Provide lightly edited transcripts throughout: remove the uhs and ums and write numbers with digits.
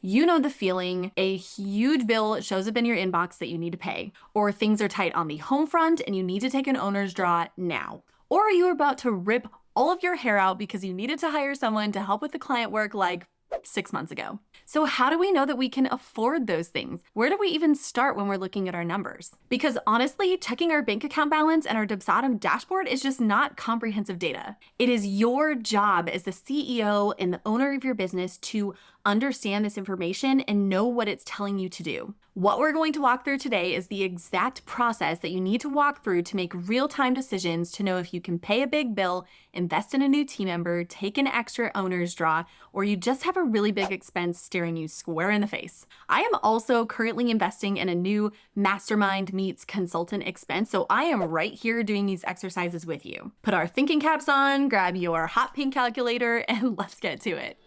You know the feeling. A huge bill shows up in your inbox that you need to pay, or things are tight on the home front and you need to take an owner's draw now. Or are you about to rip all of your hair out because you needed to hire someone to help with the client work like 6 months ago? So how do we know that we can afford those things? Where do we even start when we're looking at our numbers? Because honestly, checking our bank account balance and our Dubsado dashboard is just not comprehensive data. It is your job as the CEO and the owner of your business to understand this information and know what it's telling you to do. What we're going to walk through today is the exact process that you need to walk through to make real-time decisions to know if you can pay a big bill, invest in a new team member, take an extra owner's draw, or you just have a really big expense staring you square in the face. I am also currently investing in a new mastermind meets consultant expense, so I am right here doing these exercises with you. Put our thinking caps on, grab your hot pink calculator, and let's get to it.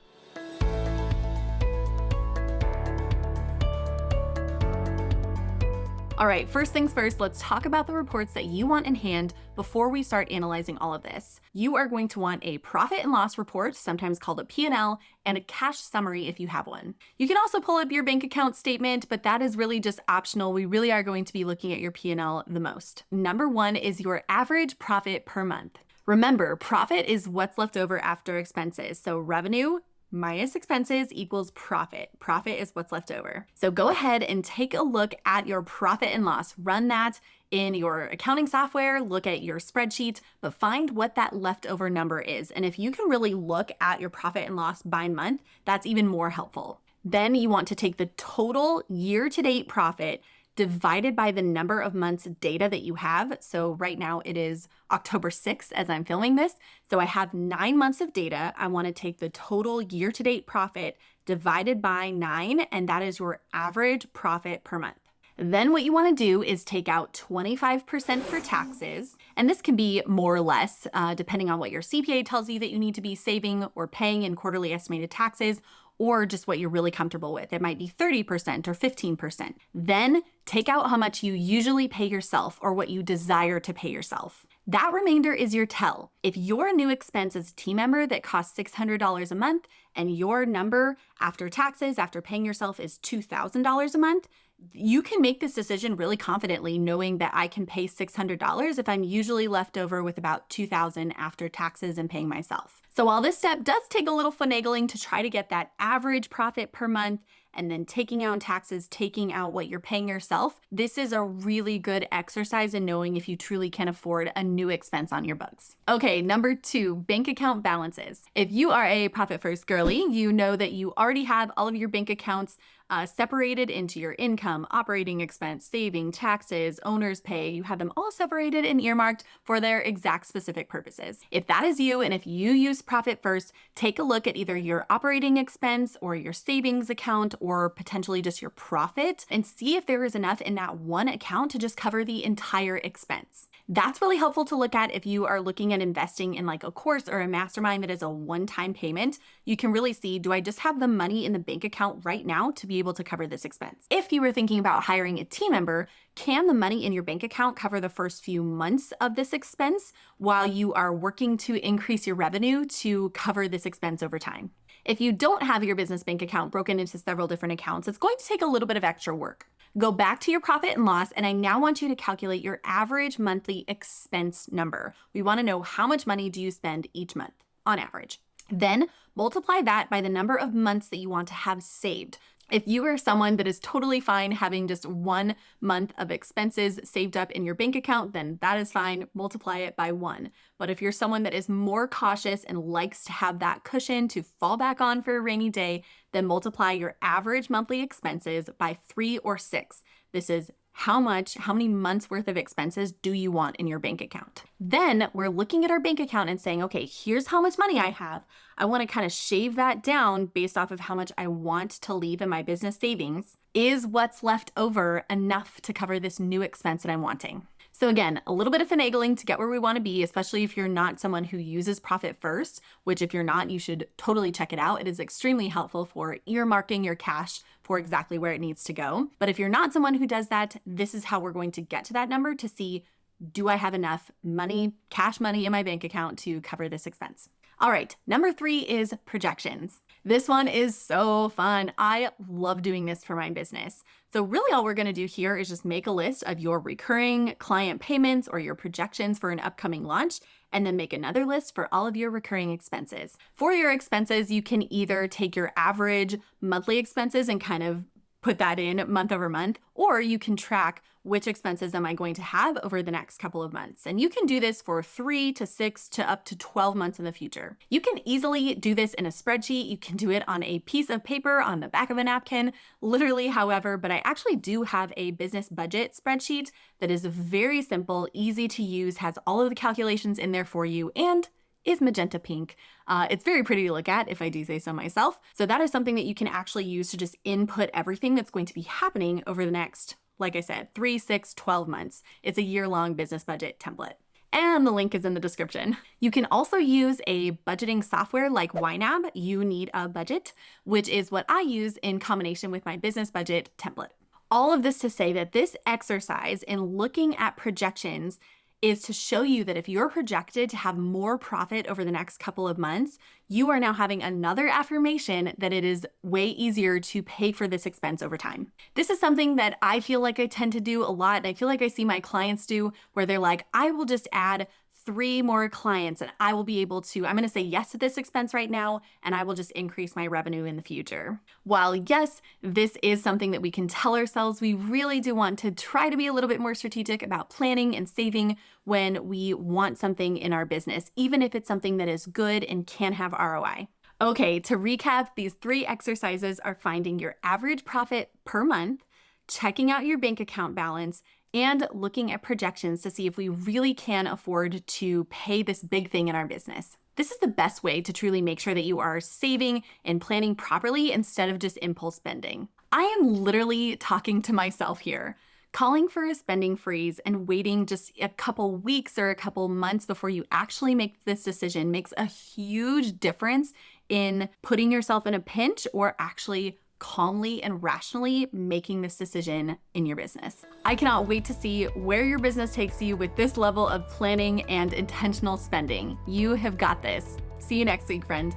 All right, first things first, let's talk about the reports that you want in hand before we start analyzing all of this. You are going to want a profit and loss report, sometimes called a P&L, and a cash summary if you have one. You can also pull up your bank account statement, but that is really just optional. We really are going to be looking at your P&L the most. Number one is your average profit per month. Remember, profit is what's left over after expenses. So revenue minus expenses equals profit. Profit is what's left over. So go ahead and take a look at your profit and loss. Run that in your accounting software, look at your spreadsheet, but find what that leftover number is. And if you can really look at your profit and loss by month, that's even more helpful. Then you want to take the total year-to-date profit divided by the number of months data that you have. So right now it is October 6th as I'm filming this. So I have 9 months of data. I want to take the total year-to-date profit divided by 9, and that is your average profit per month. Then what you want to do is take out 25% for taxes, and this can be more or less depending on what your CPA tells you that you need to be saving or paying in quarterly estimated taxes, or just what you're really comfortable with. It might be 30% or 15%. Then take out how much you usually pay yourself or what you desire to pay yourself. That remainder is your tell. If your new expense is a team member that costs $600 a month and your number after taxes, after paying yourself, is $2,000 a month, you can make this decision really confidently knowing that I can pay $600 if I'm usually left over with about $2,000 after taxes and paying myself. So while this step does take a little finagling to try to get that average profit per month and then taking out taxes, taking out what you're paying yourself, this is a really good exercise in knowing if you truly can afford a new expense on your books. Okay, number 2, bank account balances. If you are a profit first girly, you know that you already have all of your bank accounts separated into your income, operating expense, saving, taxes, owner's pay. You have them all separated and earmarked for their exact specific purposes. If that is you, and if you use Profit First, take a look at either your operating expense or your savings account or potentially just your profit and see if there is enough in that one account to just cover the entire expense. That's really helpful to look at if you are looking at investing in like a course or a mastermind that is a one-time payment. You can really see, do I just have the money in the bank account right now to be able to cover this expense? If you were thinking about hiring a team member, can the money in your bank account cover the first few months of this expense while you are working to increase your revenue to cover this expense over time? If you don't have your business bank account broken into several different accounts, it's going to take a little bit of extra work. Go back to your profit and loss, and I now want you to calculate your average monthly expense number. We want to know how much money do you spend each month on average. Then multiply that by the number of months that you want to have saved. If you are someone that is totally fine having just 1 month of expenses saved up in your bank account, then that is fine. Multiply it by 1. But if you're someone that is more cautious and likes to have that cushion to fall back on for a rainy day, then multiply your average monthly expenses by 3 or 6. This is how many months worth of expenses do you want in your bank account? Then we're looking at our bank account and saying, okay, here's how much money I have. I want to kind of shave that down based off of how much I want to leave in my business savings. Is what's left over enough to cover this new expense that I'm wanting? So again, a little bit of finagling to get where we want to be, especially if you're not someone who uses Profit First, which if you're not, you should totally check it out. It is extremely helpful for earmarking your cash for exactly where it needs to go. But if you're not someone who does that, this is how we're going to get to that number to see, do I have enough money, cash money in my bank account to cover this expense? All right, number 3 is projections. This one is so fun. I love doing this for my business. So really all we're gonna do here is just make a list of your recurring client payments or your projections for an upcoming launch, and then make another list for all of your recurring expenses. For your expenses, you can either take your average monthly expenses and kind of put that in month over month, or you can track which expenses am I going to have over the next couple of months. And you can do this for 3 to 6 to up to 12 months in the future. You can easily do this in a spreadsheet. You can do it on a piece of paper, on the back of a napkin, literally however, but I actually do have a business budget spreadsheet that is very simple, easy to use, has all of the calculations in there for you, and is magenta pink. It's very pretty to look at, if I do say so myself. So that is something that you can actually use to just input everything that's going to be happening over the next, like I said, 3, 6, 12 months. It's a year-long business budget template. And the link is in the description. You can also use a budgeting software like YNAB, You Need a Budget, which is what I use in combination with my business budget template. All of this to say that this exercise in looking at projections is to show you that if you're projected to have more profit over the next couple of months, you are now having another affirmation that it is way easier to pay for this expense over time. This is something that I feel like I tend to do a lot, and I feel like I see my clients do, where they're like, I will just add 3 more clients and I will be able to, I'm going to say yes to this expense right now, and I will just increase my revenue in the future. While yes, this is something that we can tell ourselves, we really do want to try to be a little bit more strategic about planning and saving when we want something in our business, even if it's something that is good and can have ROI. Okay, to recap, these 3 exercises are finding your average profit per month, checking out your bank account balance, and looking at projections to see if we really can afford to pay this big thing in our business. This is the best way to truly make sure that you are saving and planning properly instead of just impulse spending. I am literally talking to myself here. Calling for a spending freeze and waiting just a couple weeks or a couple months before you actually make this decision makes a huge difference in putting yourself in a pinch or actually calmly and rationally making this decision in your business. I cannot wait to see where your business takes you with this level of planning and intentional spending. You have got this. See you next week, friend.